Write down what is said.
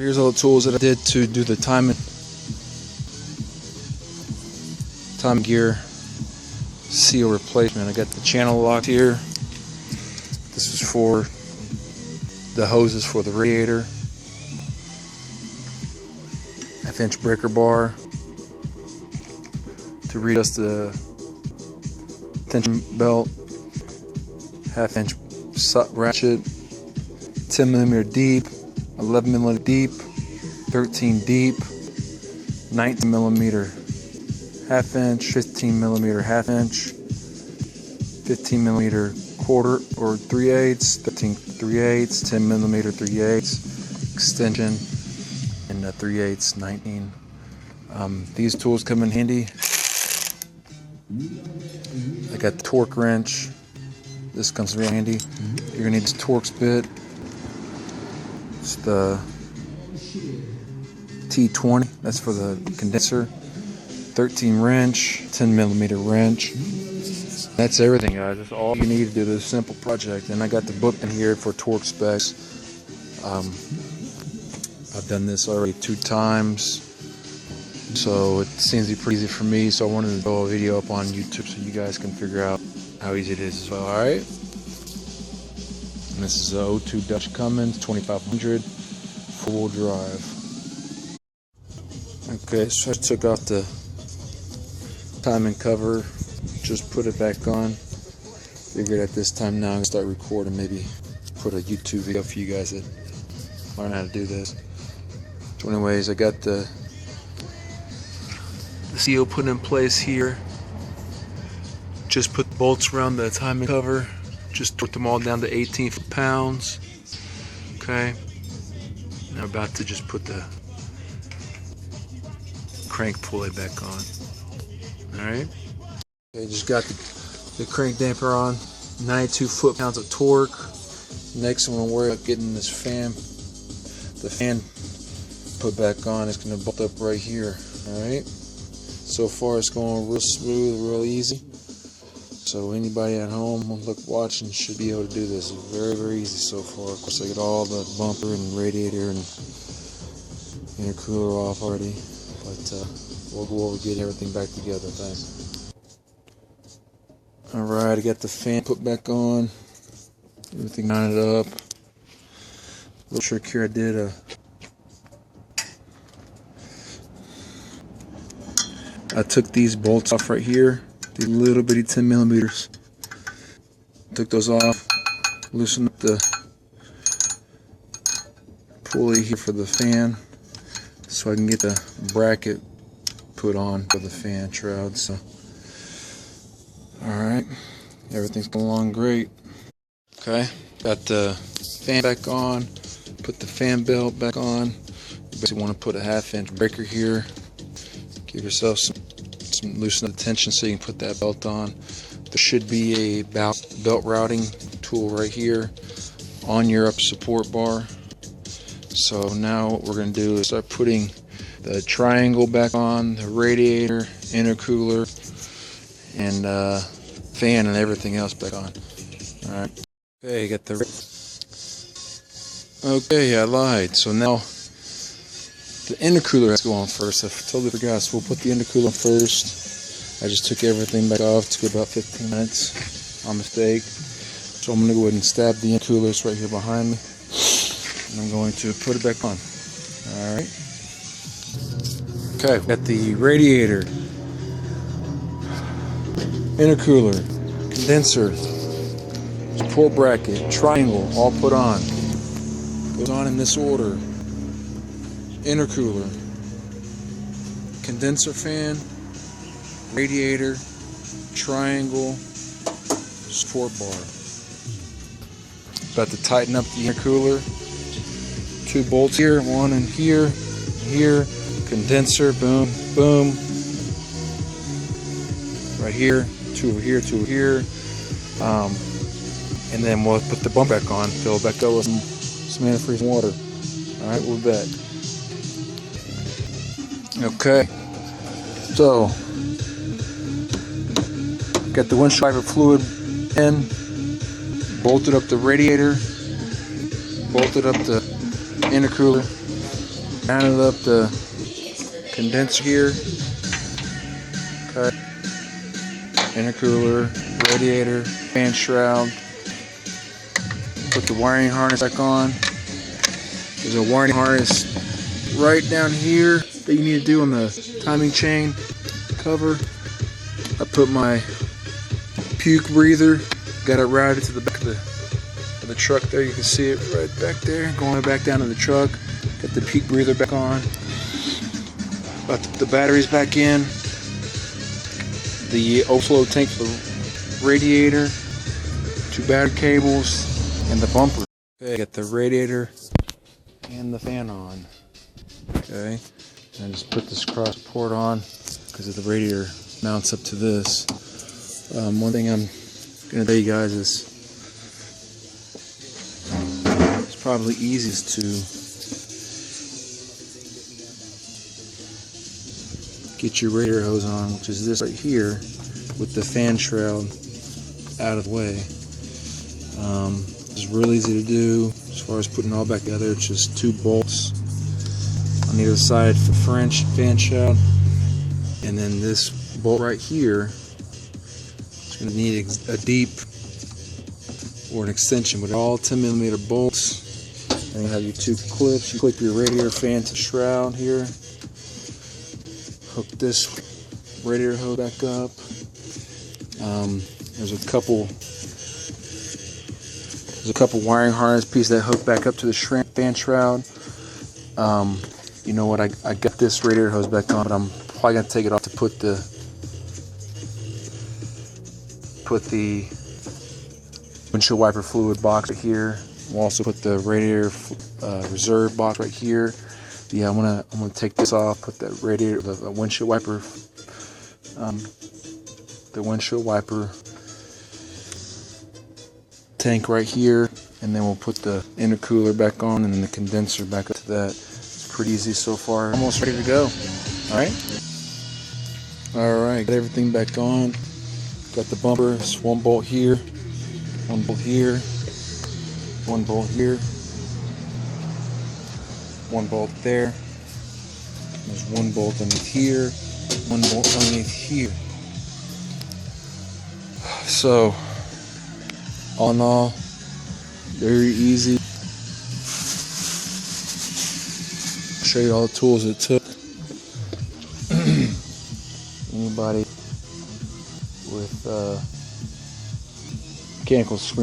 Here's all the tools that I did to do the time gear seal replacement. I got the channel lock here. This is for the hoses for the radiator. Half-inch breaker bar to readjust the tension belt. Half-inch ratchet, 10mm deep, 11mm deep, 13 deep, 19mm half-inch, 15mm half-inch, 15mm quarter or 3/8, 13 3/8, 10mm 3/8 extension, and 3/8 19. These tools come in handy. I got the torque wrench. This comes real handy. You're gonna need this Torx bit. It's the T20. That's for the condenser. 13 wrench, 10mm wrench. That's everything, guys. That's all you need to do this simple project. And I got the book in here for torque specs. I've done this already 2 times, so it seems to be pretty easy for me. So I wanted to throw a video up on YouTube so you guys can figure out how easy it is as well. All right. And this is a 02 Dodge Cummins 2500 4-wheel drive. Okay, so I took off the timing cover, just put it back on. Figured at this time now I'm gonna start recording, maybe put a YouTube video for you guys that learn how to do this. So anyways, I got the seal put in place here. Just put the bolts around the timing cover. Just torqued them all down to 18 pounds. Okay. Now I'm about to just put the crank pulley back on. Alright. Okay, just got the crank damper on. 92 foot-pounds of torque. Next I'm going to worry about getting this the fan put back on. It's going to bolt up right here. Alright. So far it's going real smooth, real easy. So anybody at home watching should be able to do this. It's very, very easy so far. Of course I got all the bumper and radiator and intercooler off already. But we'll go over getting everything back together. Thanks. Alright, I got the fan put back on. Everything mounted up. Little trick here I did I took these bolts off right here, these little bitty 10mm. Took those off, loosened up the pulley here for the fan, so I can get the bracket put on for the fan shroud. So, alright, everything's going along great. Okay, got the fan back on, put the fan belt back on. You basically want to put a 1/2 inch breaker here. Give yourself some loosen the tension so you can put that belt on. There should be a belt routing tool right here on your up support bar. So now what we're going to do is start putting the triangle back on, the radiator, intercooler, and fan and everything else back on. Alright. Okay, got the. Okay, I lied. So now the intercooler has to go on first. I totally forgot, so we'll put the intercooler on first. I just took everything back off. It took about 15 minutes on mistake. So I'm going to go ahead and stab the intercooler. It's right here behind me. And I'm going to put it back on. Alright. Okay, got the radiator, intercooler, condenser, support bracket, triangle, all put on. Goes on in this order. Intercooler, condenser fan, radiator, triangle, support bar. About to tighten up the intercooler. 2 bolts here, one in here, here, condenser, boom, boom. Right here, 2 over here, 2 over here. And then we'll put the bump back on, fill it back up with some antifreeze water. Alright, we're back. Okay, so got the windshield wiper fluid in, bolted up the radiator, bolted up the intercooler, Mounted up the condenser here. Okay. Intercooler, radiator, fan shroud. Put the wiring harness back on. There's a wiring harness right down here that you need to do on the timing chain cover. I put my puke breather, got it routed to the back of the truck there. You can see it right back there, going back down to the truck. Got the puke breather back on. Got the batteries back in. The overflow tank for the radiator, 2 battery cables, and the bumper. Okay, got the radiator and the fan on. Okay, and I just put this cross support on because the radiator mounts up to this. One thing I'm gonna tell you guys is it's probably easiest to get your radiator hose on, which is this right here, with the fan shroud out of the way. It's really easy to do as far as putting it all back together. It's just 2 bolts on either side for French fan shroud, and then this bolt right here is going to need a deep or an extension, but all 10mm bolts. And you have your 2 clips. You clip your radiator fan to the shroud here. Hook this radiator hose back up. There's a couple wiring harness pieces that hook back up to the fan shroud. You know what? I got this radiator hose back on, but I'm probably gonna take it off to put the windshield wiper fluid box right here. We'll also put the radiator reserve box right here. Yeah, I'm gonna take this off, put that radiator, the windshield wiper, tank right here, and then we'll put the intercooler back on, and then the condenser back up to that. It's pretty easy so far. Almost ready to go. All right, got everything back on. Got the bumper. It's 1 bolt here, 1 bolt here, 1 bolt here. 1 bolt there. There's 1 bolt underneath here. 1 bolt underneath here. So, all in all, very easy. I'll show you all the tools it took. Anybody with mechanical screen